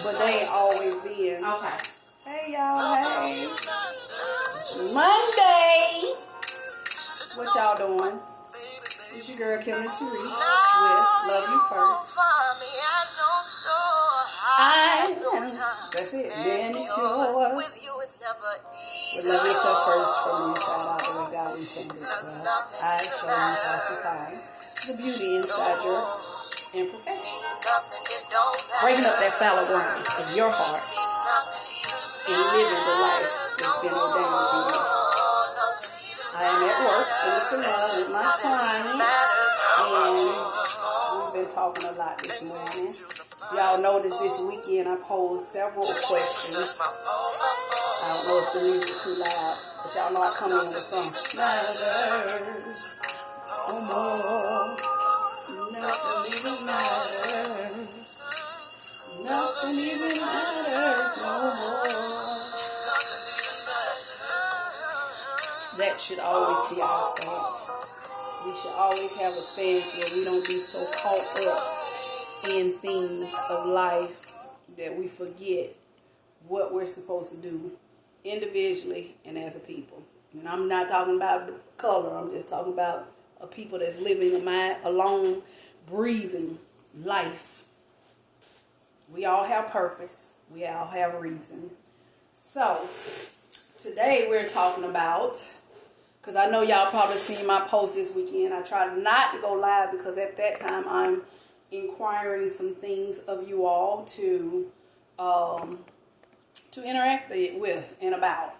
but they ain't always been. Okay. Hey, y'all. Hey. Monday. What y'all doing? It's your girl, Kim and Therese, with Love You First. That's it. Then it's yours. But love yourself first from the inside out the way God intended. I show you how to find the beauty inside your imperfection. Breaking up that fallow ground of your heart and living the life that's been ordained to you. I am at work in the salon with my client, and we've been talking a lot this morning. Y'all noticed this weekend I posed several questions. I don't know if the music's too loud, but y'all know I come in with some matters no more. Nothing even matters. Nothing even matters no more. That should always be our stance. We should always have a stance where we don't be so caught up in things of life that we forget what we're supposed to do individually and as a people. And I'm not talking about the color. I'm just talking about a people that's living a long, breathing life. We all have purpose. We all have reason. So today we're talking about, because I know y'all probably seen my post this weekend. I tried not to go live because at that time I'm inquiring some things of you all to interact with and about.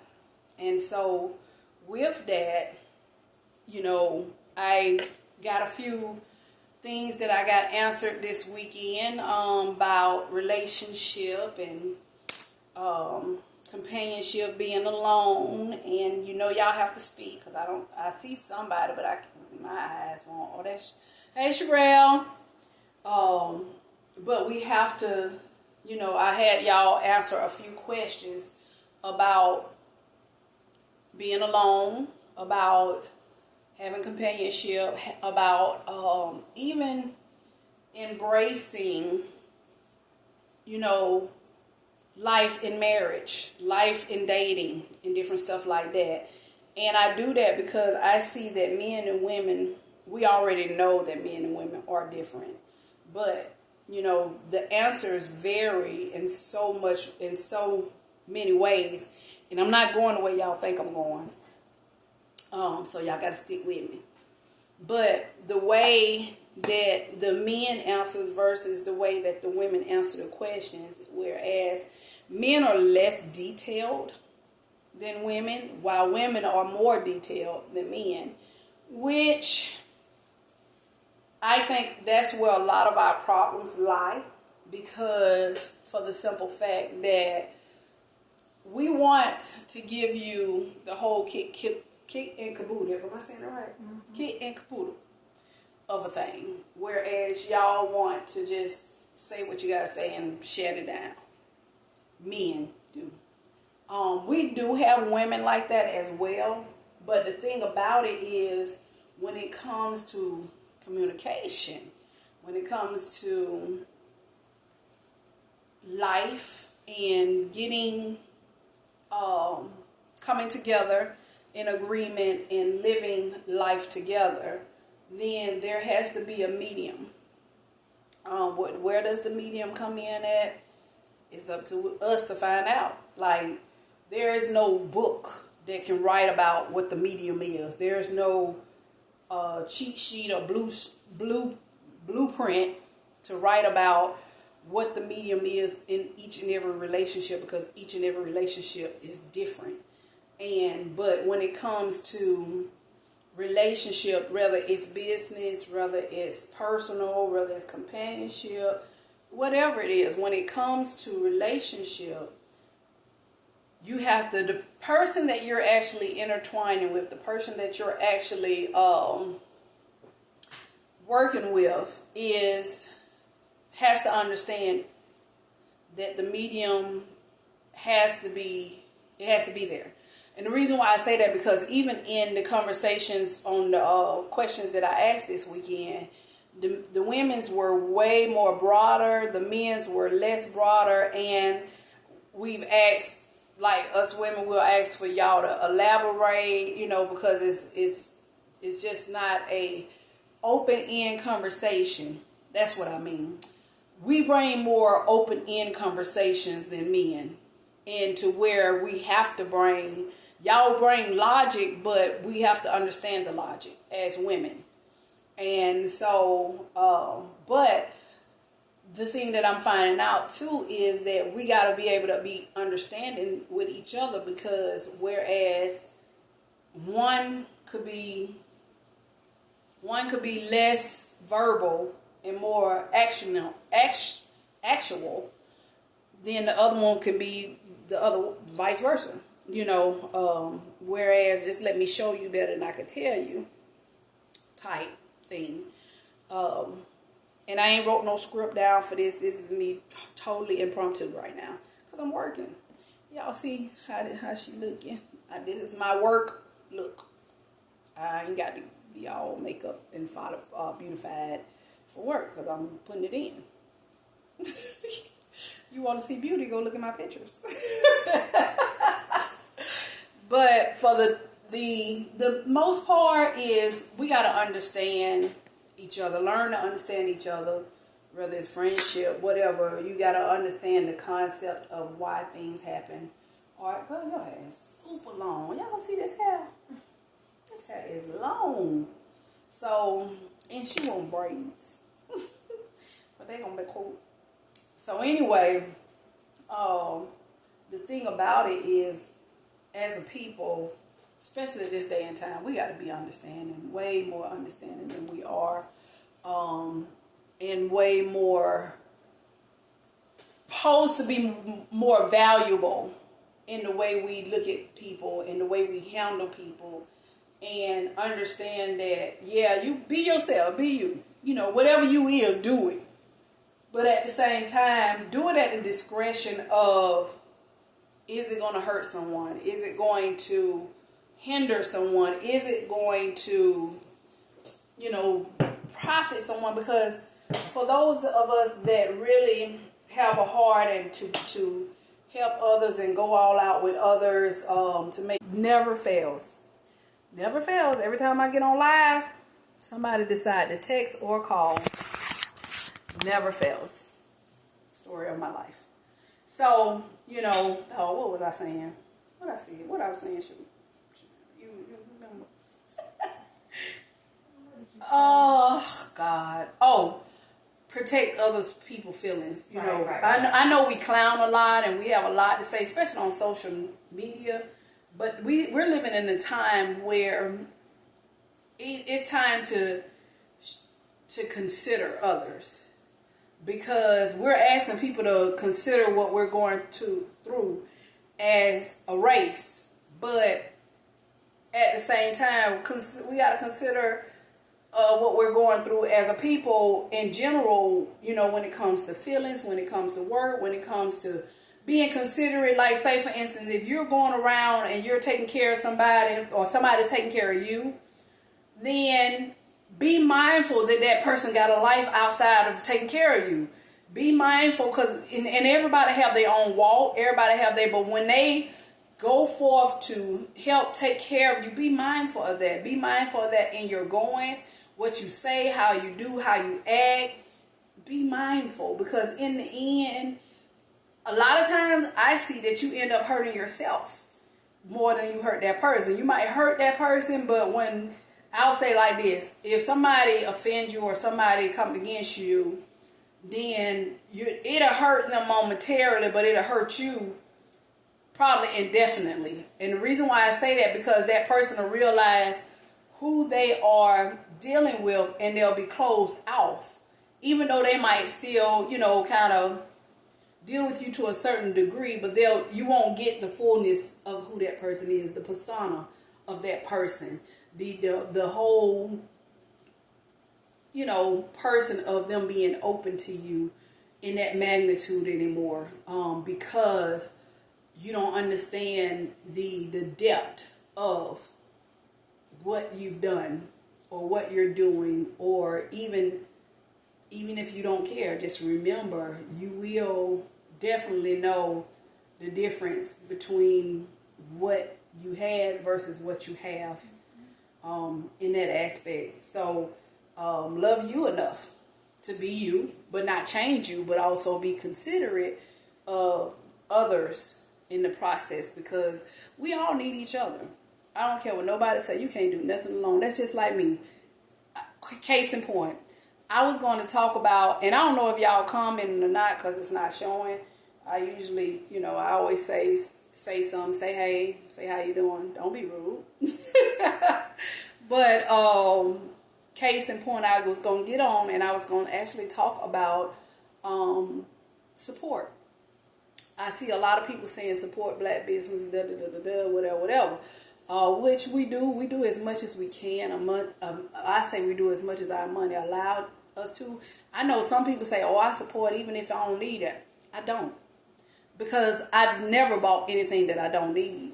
And so with that, you know, I got a few things that I got answered this weekend about relationship and companionship, being alone. And you know, y'all have to speak because I see somebody, but my eyes won't. Oh, that's, hey, Sherelle. But we have to, you know, I had y'all answer a few questions about being alone, about having companionship, about even embracing, you know, life in marriage, life in dating, and different stuff like that. And I do that because I see that men and women, we already know that men and women are different. But, you know, the answers vary in so many ways. And I'm not going the way y'all think I'm going. So y'all got to stick with me. But the way that the men answers versus the way that the women answer the questions, whereas men are less detailed than women, while women are more detailed than men, which I think that's where a lot of our problems lie, because for the simple fact that we want to give you the whole kit and caboodle. Am I saying it right? Mm-hmm. Kit and caboodle of a thing, whereas y'all want to just say what you gotta say and shut it down. Men do. We do have women like that as well, but the thing about it is, when it comes to communication, when it comes to life and getting, coming together in agreement and living life together, then there has to be a medium. Where does the medium come in at? It's up to us to find out. Like, there is no book that can write about what the medium is. There's no cheat sheet or blueprint to write about what the medium is in each and every relationship, because each and every relationship is different. But when it comes to relationship, whether it's business, whether it's personal, whether it's companionship, whatever it is, when it comes to relationship, you have to, the person that you're actually intertwining with, the person that you're actually working with has to understand that the medium has to be there. And the reason why I say that, because even in the conversations on the questions that I asked this weekend, the women's were way more broader, the men's were less broader, and we've asked, like us women will ask for y'all to elaborate, because it's just not a open-end conversation. That's what I mean. We bring more open-end conversations than men, into where we have to y'all bring logic, but we have to understand the logic as women. And so, but the thing that I'm finding out too is that we got to be able to be understanding with each other, because whereas one could be less verbal and more actual, then the other one could be the other, vice versa. Whereas just let me show you better than I could tell you type thing. And I ain't wrote no script down for this. This is me totally impromptu right now, because I'm working. Y'all see how she looking? This is my work look. I ain't got to be all makeup and beautified for work, because I'm putting it in. You want to see beauty, go look at my pictures. But for the most part is we got to understand each other, learn to understand each other, whether it's friendship, whatever. You got to understand the concept of why things happen. All right, girl, your hair is super long. Y'all see this hair? This hair is long. So, and she want braids. But they gonna be cool. So anyway, the thing about it is, as a people, especially this day and time, we got to be understanding, way more understanding than we are, and way more supposed to be more valuable in the way we look at people, in the way we handle people, and understand that, yeah, you be yourself, be you. Whatever you is, do it. But at the same time, do it at the discretion of, is it going to hurt someone? Is it going to hinder someone? Is it going to, profit someone? Because for those of us that really have a heart and to help others and go all out with others, to make, never fails. Never fails. Every time I get on live, somebody decide to text or call. Never fails. Story of my life. So, what was I saying? What I was saying, you remember? Oh, God. Oh, protect others' people's feelings. Right. I know we clown a lot and we have a lot to say, especially on social media. But we're living in a time where it's time to consider others. Because we're asking people to consider what we're going through as a race. But at the same time, we got to consider what we're going through as a people in general, when it comes to feelings, when it comes to work, when it comes to being considerate. Like, say, for instance, if you're going around and you're taking care of somebody, or somebody's taking care of you, then be mindful that person got a life outside of taking care of you. Be mindful, because and everybody have their own walk. Everybody have but when they go forth to help take care of you, be mindful of that. Be mindful of that in your goings, what you say, how you do, how you act. Be mindful, because in the end, a lot of times I see that you end up hurting yourself more than you hurt that person. You might hurt that person, but when I'll say like this, if somebody offends you or somebody comes against you, then it'll hurt them momentarily, but it'll hurt you probably indefinitely. And the reason why I say that, because that person will realize who they are dealing with, and they'll be closed off. Even though they might still, kind of deal with you to a certain degree, but you won't get the fullness of who that person is, the persona of that person. The whole, person of them being open to you in that magnitude anymore, because you don't understand the depth of what you've done or what you're doing, or even even if you don't care, just remember you will definitely know the difference between what you had versus what you have in that aspect. So love you enough to be you, but not change you, but also be considerate of others in the process, because we all need each other. I don't care what nobody say. You can't do nothing alone. That's just like me. Case in point, I was going to talk about, and I don't know if y'all commenting or not because it's not showing. I usually, I always say something, say hey, say how you doing. Don't be rude. But case in point, I was going to get on and I was going to actually talk about support. I see a lot of people saying support black business, whatever. Which we do as much as we can. I say we do as much as our money allowed us to. I know some people say, "Oh, I support even if I don't need it." I don't, because I've never bought anything that I don't need.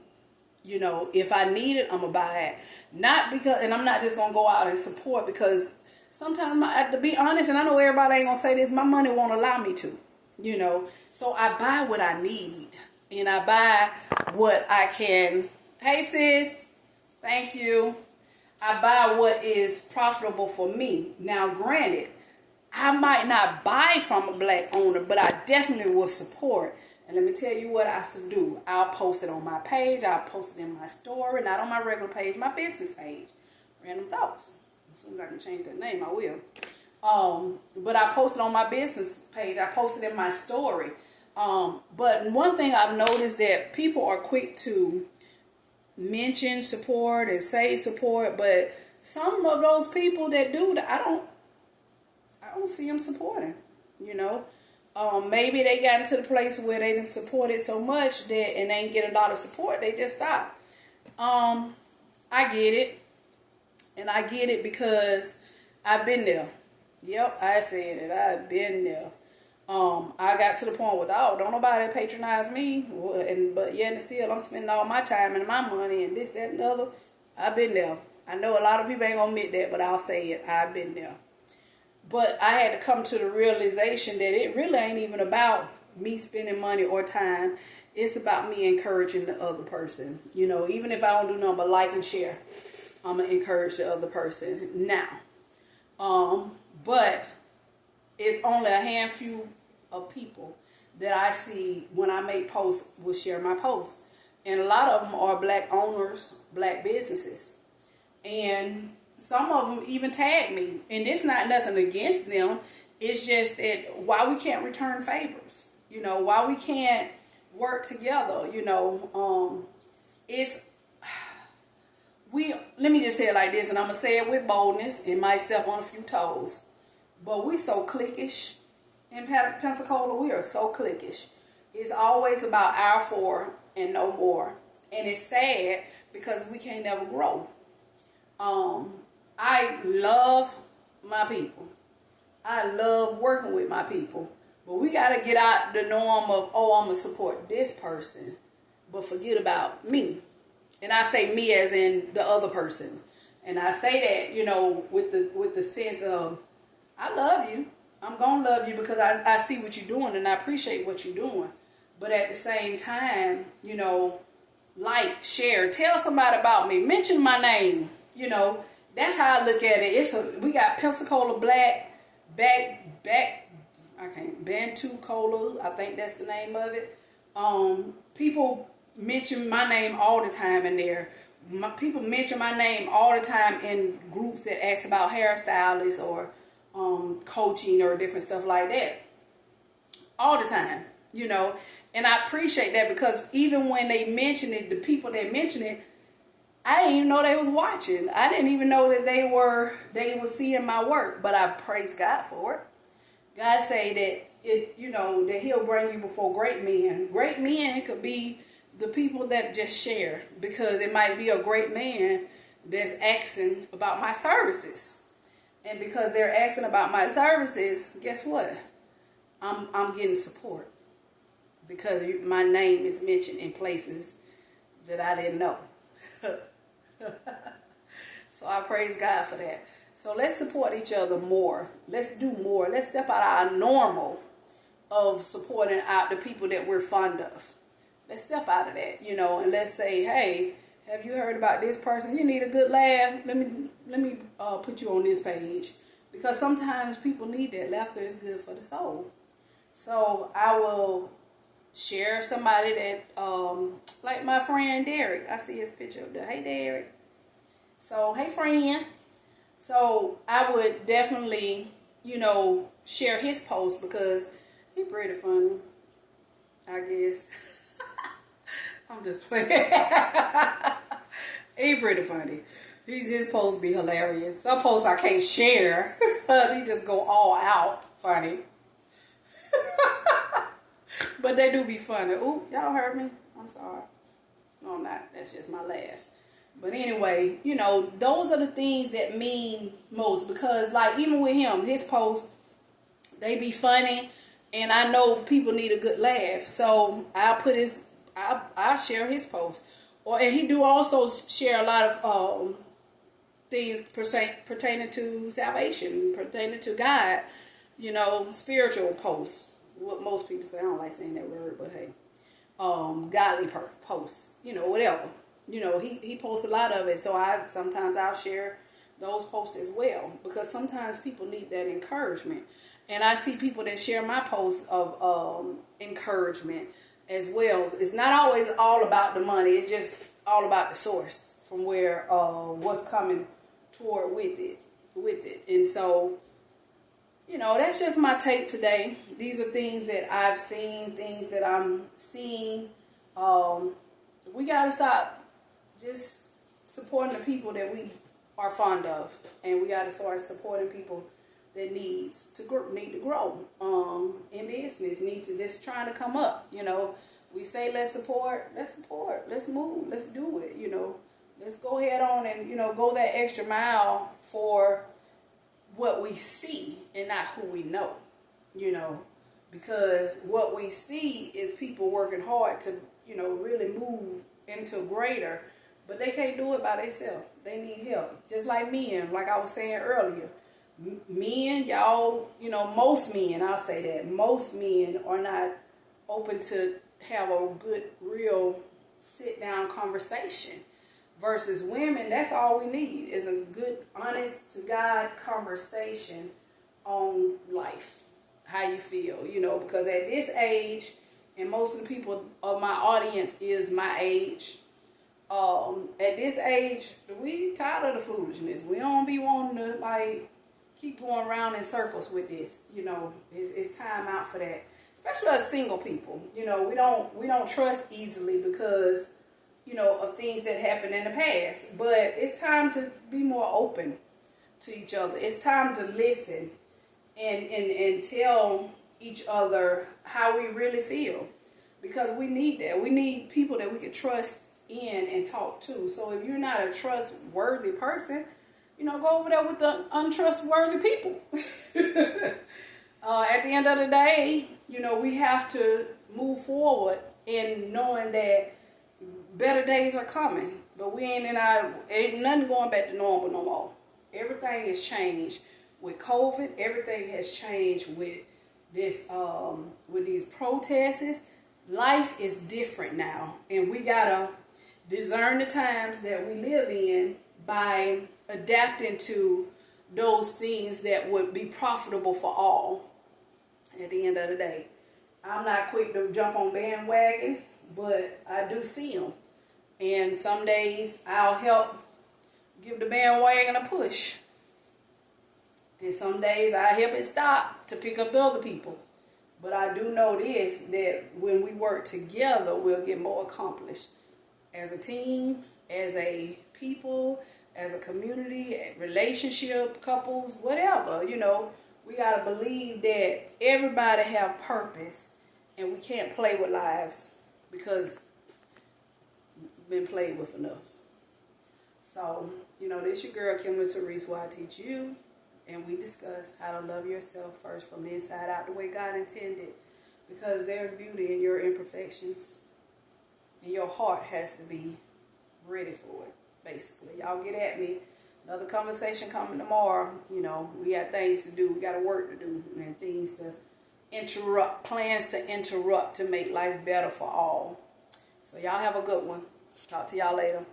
If I need it, I'm gonna buy it. Not because, and I'm not just gonna go out and support because sometimes, to be honest, and I know everybody ain't gonna say this, my money won't allow me to. So I buy what I need, and I buy what I can. Hey sis, thank you. I buy what is profitable for me. Now, granted, I might not buy from a black owner, but I definitely will support. And let me tell you what I should do. I'll post it on my page. I'll post it in my story, not on my regular page, my business page. Random Thoughts. As soon as I can change that name, I will. But I post it on my business page. I post it in my story. But one thing I've noticed that people are quick to mention support and say support, but some of those people that do that, I don't see them supporting. Maybe they got into the place where they didn't support it so much that and they ain't get a lot of support. They just stopped. I get it, and I get it because I've been there. Yep, I said it. I've been there. I got to the point where, don't nobody patronize me, but yet and still I'm spending all my time and my money and this, that, and the other. I've been there. I know a lot of people ain't gonna admit that, but I'll say it. I've been there. But I had to come to the realization that it really ain't even about me spending money or time. It's about me encouraging the other person. Even if I don't do nothing but like and share, I'm gonna encourage the other person now. But it's only a handful of people that I see when I make posts will share my posts. And a lot of them are black owners, black businesses. And some of them even tag me. And it's not nothing against them. It's just that why we can't return favors. Why we can't work together. Let me just say it like this, and I'm going to say it with boldness. It might step on a few toes. But we so cliquish in Pensacola. We are so cliquish. It's always about our four and no more. And it's sad because we can't never grow. I love my people. I love working with my people. But we got to get out the norm of, I'm going to support this person, but forget about me. And I say me as in the other person. And I say that, with the sense of, I love you. I'm going to love you because I see what you're doing and I appreciate what you're doing. But at the same time, like, share, tell somebody about me, mention my name. That's how I look at it. We got Pensacola Black, Bantu Cola, I think that's the name of it. People mention my name all the time in there. People mention my name all the time in groups that ask about hairstylists or coaching or different stuff like that. All the time, And I appreciate that because even when they mention it, the people that mention it, I didn't even know they was watching. I didn't even know that they were seeing my work. But I praise God for it. God say that that He'll bring you before great men. Great men could be the people that just share, because it might be a great man that's asking about my services. And because they're asking about my services, guess what? I'm getting support because my name is mentioned in places that I didn't know. So I praise God for that. So let's support each other more. Let's do more. Let's step out of our normal of supporting out the people that we're fond of. Let's step out of that, and let's say, hey, have you heard about this person? You need a good laugh. Let me put you on this page. Because sometimes people need that. Laughter is good for the soul. So I will share somebody that, like my friend Derek. I see his picture up there. Hey, Derek. So, hey, friend. So I would definitely, share his post because he's pretty funny, I guess. I'm just playing. He's pretty funny. His posts be hilarious. Some posts I can't share because he just go all out funny. But they do be funny. Ooh, y'all heard me? I'm sorry. No, I'm not. That's just my laugh. But anyway, those are the things that mean most. Because, like, even with him, his posts, they be funny. And I know people need a good laugh. So I'll share his post. And he do also share a lot of things pertaining to salvation, pertaining to God, spiritual posts. What most people say, I don't like saying that word, but hey, godly posts, whatever. He posts a lot of it, so sometimes I'll share those posts as well, because sometimes people need that encouragement. And I see people that share my posts of encouragement as well. It's not always all about the money. It's just all about the source from where what's coming toward with it. And so, that's just my take today. These are things that I've seen, things that I'm seeing. We got to stop just supporting the people that we are fond of. And we got to start supporting people that need to grow in business, need to just trying to come up. We say let's support, let's move, let's do it. Let's go ahead on and go that extra mile for what we see and not who we know. Because what we see is people working hard to really move into greater, but they can't do it by themselves. They need help. Just like men, like I was saying earlier. Men, y'all, most men, I'll say that, most men are not open to have a good, real sit-down conversation. Versus women, that's all we need is a good, honest to God conversation on life. How you feel, because at this age, and most of the people of my audience is my age, at this age, we tired of the foolishness. We don't be wanting to, keep going around in circles with this. It's time out for that. Especially as single people. We don't trust easily because, of things that happened in the past. But it's time to be more open to each other. It's time to listen and tell each other how we really feel. Because we need that. We need people that we can trust in and talk to. So if you're not a trustworthy person, go over there with the untrustworthy people. At the end of the day, we have to move forward in knowing that better days are coming. But we ain't nothing going back to normal no more. Everything has changed with COVID. Everything has changed with this, with these protests. Life is different now, and we gotta discern the times that we live in by adapting to those things that would be profitable for all. At the end of the day, I'm not quick to jump on bandwagons, but I do see them. And some days I'll help give the bandwagon a push. And some days I help it stop to pick up the other people. But I do know this, that when we work together, we'll get more accomplished. As a team, as a people, as a community, relationship, couples, whatever, we got to believe that everybody have purpose, and we can't play with lives because we've been played with enough. So, this your girl, Kimberly Therese, where I teach you, and we discuss how to love yourself first from the inside out the way God intended, because there's beauty in your imperfections, and your heart has to be ready for it, basically. Y'all get at me. Another conversation coming tomorrow. You know, we got things to do. We got work to do and things to interrupt, plans to interrupt to make life better for all. So y'all have a good one. Talk to y'all later.